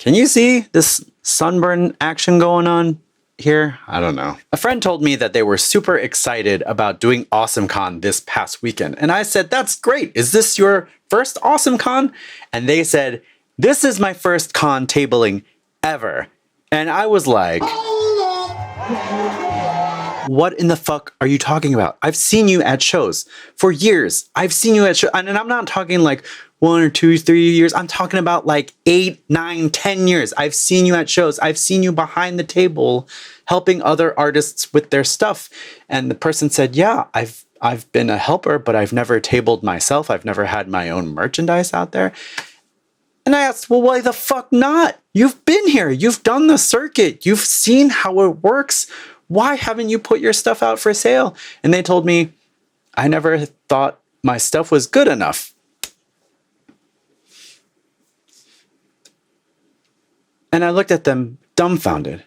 Can you see this sunburn action going on here? I don't know. A friend told me that they were super excited about doing AwesomeCon this past weekend. And I said, that's great. Is this your first AwesomeCon? And they said, this is my first con tabling ever. And I was like, what in the fuck are you talking about? I've seen you at shows for years. I've seen you at shows. And I'm not talking like 1 or 2, 3 years. I'm talking about like 8, 9, 10 years. I've seen you at shows. I've seen you behind the table helping other artists with their stuff. And the person said, yeah, I've been a helper, but I've never tabled myself. I've never had my own merchandise out there. And I asked, well, why the fuck not? You've been here. You've done the circuit. You've seen how it works. Why haven't you put your stuff out for sale? And they told me, I never thought my stuff was good enough. And I looked at them dumbfounded.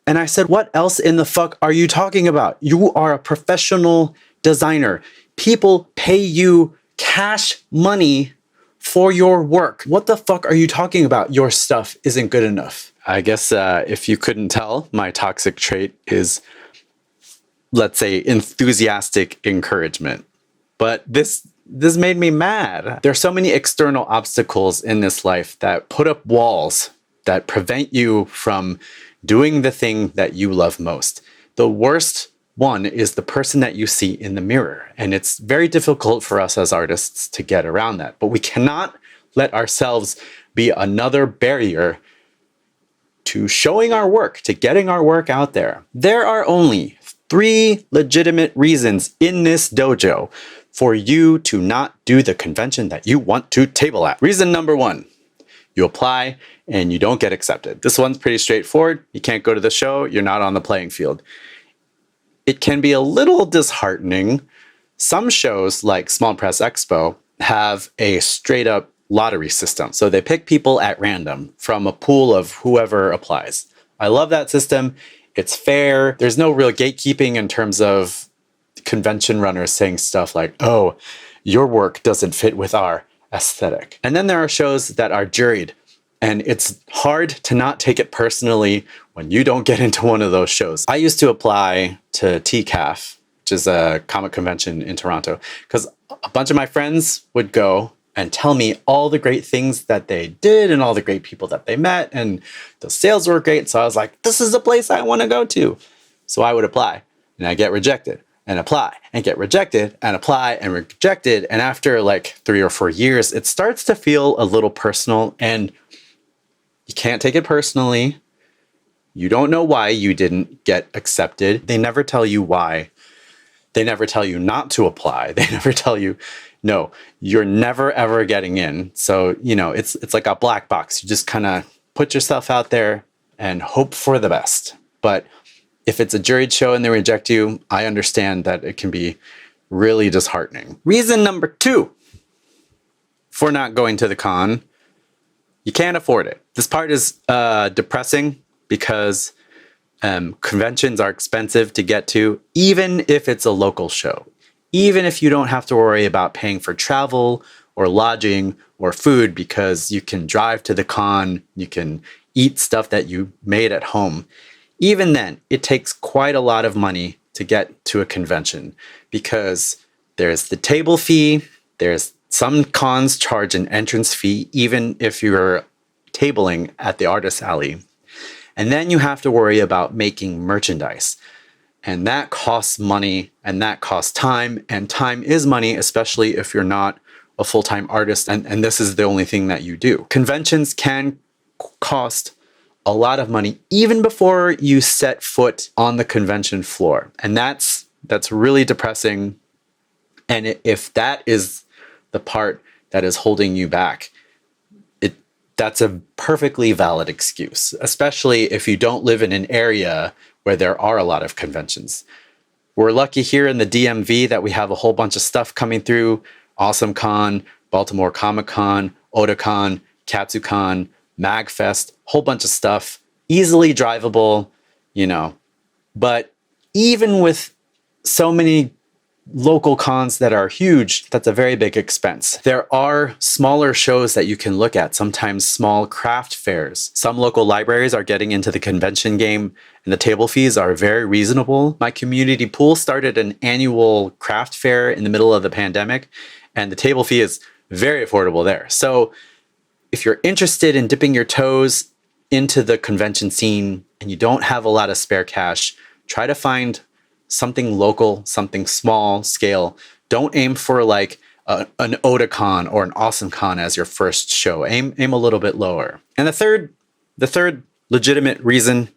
And I said, what else in the fuck are you talking about? You are a professional designer. People pay you cash money for your work. What the fuck are you talking about? Your stuff isn't good enough. I guess if you couldn't tell, my toxic trait is, let's say, enthusiastic encouragement. But this made me mad. There are so many external obstacles in this life that put up walls that prevent you from doing the thing that you love most. The worst one is the person that you see in the mirror. And it's very difficult for us as artists to get around that. But we cannot let ourselves be another barrier to showing our work, to getting our work out there. There are only 3 legitimate reasons in this dojo for you to not do the convention that you want to table at. Reason number 1, you apply and you don't get accepted. This one's pretty straightforward. You can't go to the show, you're not on the playing field. It can be a little disheartening. Some shows like Small Press Expo have a straight up lottery system. So they pick people at random from a pool of whoever applies. I love that system. It's fair. There's no real gatekeeping in terms of convention runners saying stuff like, oh, your work doesn't fit with our aesthetic. And then there are shows that are juried. And it's hard to not take it personally when you don't get into one of those shows. I used to apply to TCAF, which is a comic convention in Toronto, because a bunch of my friends would go and tell me all the great things that they did and all the great people that they met, and the sales were great. So I was like, this is a place I want to go to. So I would apply and I get rejected and apply and get rejected and apply and rejected. And after like 3 or 4 years, it starts to feel a little personal, and you can't take it personally. You don't know why you didn't get accepted. They never tell you why. They never tell you not to apply. They never tell you, no, you're never ever getting in. So, you know, it's like a black box. You just kind of put yourself out there and hope for the best. But if it's a juried show and they reject you, I understand that it can be really disheartening. Reason number 2 for not going to the con: you can't afford it. This part is depressing because conventions are expensive to get to, even if it's a local show. Even if you don't have to worry about paying for travel or lodging or food, because you can drive to the con, you can eat stuff that you made at home. Even then, it takes quite a lot of money to get to a convention, because there's the table fee, there's some cons charge an entrance fee, even if you're tabling at the artist alley. And then you have to worry about making merchandise. And that costs money, and that costs time. And time is money, especially if you're not a full-time artist and this is the only thing that you do. Conventions can cost a lot of money even before you set foot on the convention floor. And that's really depressing. And if that is the part that is holding you back, that's a perfectly valid excuse, especially if you don't live in an area where there are a lot of conventions. We're lucky here in the DMV that we have a whole bunch of stuff coming through: AwesomeCon, Baltimore Comic Con, Otakon, KatsuCon, MagFest, whole bunch of stuff, easily drivable, you know. But even with so many local cons that are huge, that's a very big expense. There are smaller shows that you can look at, sometimes small craft fairs. Some local libraries are getting into the convention game, and the table fees are very reasonable. My community pool started an annual craft fair in the middle of the pandemic, and the table fee is very affordable there. So if you're interested in dipping your toes into the convention scene and you don't have a lot of spare cash, try to find something local, something small scale. Don't aim for like an Otakon or an AwesomeCon as your first show. Aim a little bit lower. And the third legitimate reason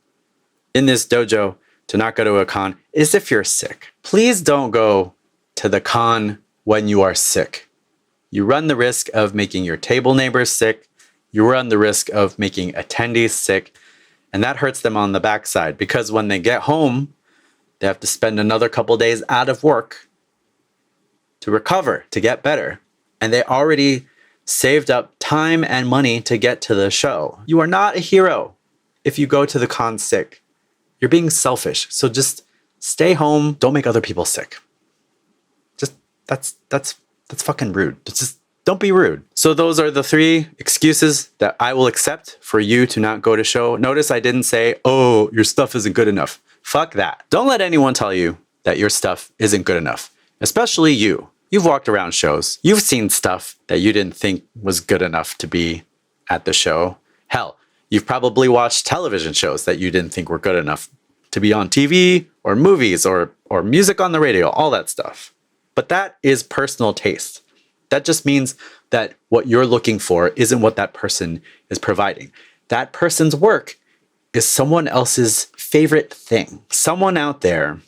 in this dojo to not go to a con is if you're sick. Please don't go to the con when you are sick. You run the risk of making your table neighbors sick. You run the risk of making attendees sick. And that hurts them on the backside because when they get home, they have to spend another couple days out of work to recover, to get better. And they already saved up time and money to get to the show. You are not a hero if you go to the con sick. You're being selfish. So just stay home. Don't make other people sick. Just that's fucking rude. Just don't be rude. So those are the 3 excuses that I will accept for you to not go to show. Notice I didn't say, oh, your stuff isn't good enough. Fuck that. Don't let anyone tell you that your stuff isn't good enough, especially you. You've walked around shows. You've seen stuff that you didn't think was good enough to be at the show. Hell, you've probably watched television shows that you didn't think were good enough to be on TV or movies or music on the radio, all that stuff. But that is personal taste. That just means that what you're looking for isn't what that person is providing. That person's work is someone else's favorite thing. Someone out there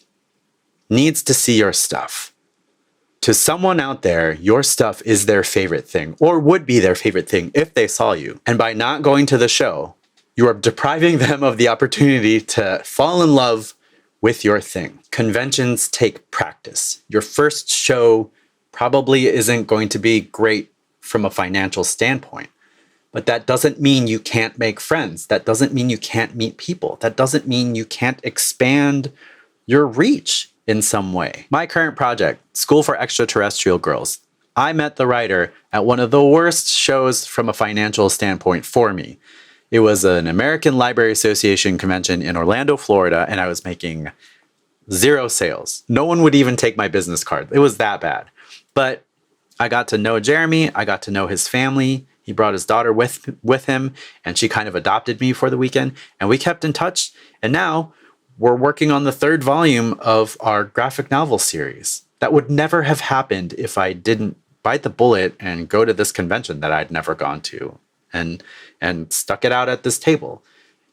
needs to see your stuff. To someone out there, your stuff is their favorite thing, or would be their favorite thing if they saw you. And by not going to the show, you are depriving them of the opportunity to fall in love with your thing. Conventions take practice. Your first show probably isn't going to be great from a financial standpoint. But that doesn't mean you can't make friends. That doesn't mean you can't meet people. That doesn't mean you can't expand your reach in some way. My current project, School for Extraterrestrial Girls, I met the writer at one of the worst shows from a financial standpoint for me. It was an American Library Association convention in Orlando, Florida, and I was making 0 sales. No one would even take my business card. It was that bad. But I got to know Jeremy. I got to know his family. He brought his daughter with him, and she kind of adopted me for the weekend. And we kept in touch. And now we're working on the 3rd volume of our graphic novel series. That would never have happened if I didn't bite the bullet and go to this convention that I'd never gone to and stuck it out at this table.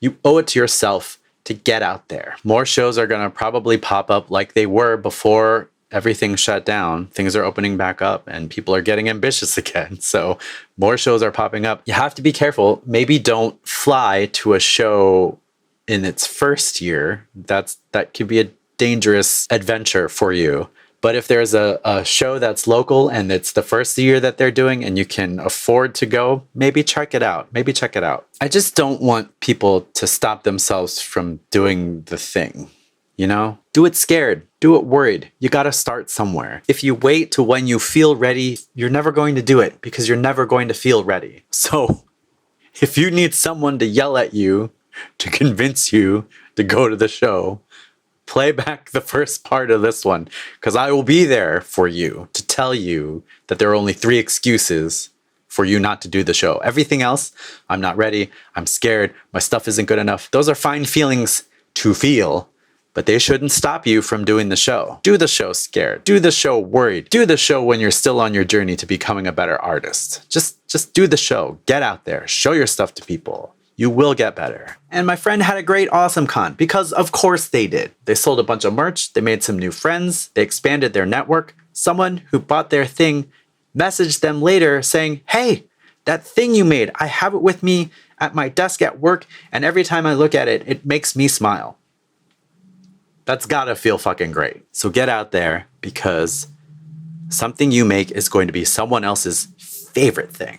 You owe it to yourself to get out there. More shows are going to probably pop up like they were before everything shut down. Things are opening back up and people are getting ambitious again. So more shows are popping up. You have to be careful. Maybe don't fly to a show in its first year. That could be a dangerous adventure for you. But if there's a show that's local and it's the first year that they're doing and you can afford to go, maybe check it out. I just don't want people to stop themselves from doing the thing. You know, do it scared, do it worried. You got to start somewhere. If you wait to when you feel ready, you're never going to do it because you're never going to feel ready. So if you need someone to yell at you to convince you to go to the show, play back the first part of this one because I will be there for you to tell you that there are only 3 excuses for you not to do the show. Everything else, I'm not ready, I'm scared, my stuff isn't good enough. Those are fine feelings to feel. But they shouldn't stop you from doing the show. Do the show scared. Do the show worried. Do the show when you're still on your journey to becoming a better artist. Just do the show. Get out there. Show your stuff to people. You will get better. And my friend had a great AwesomeCon because of course they did. They sold a bunch of merch. They made some new friends. They expanded their network. Someone who bought their thing messaged them later saying, hey, that thing you made, I have it with me at my desk at work. And every time I look at it, it makes me smile. That's gotta feel fucking great. So get out there because something you make is going to be someone else's favorite thing.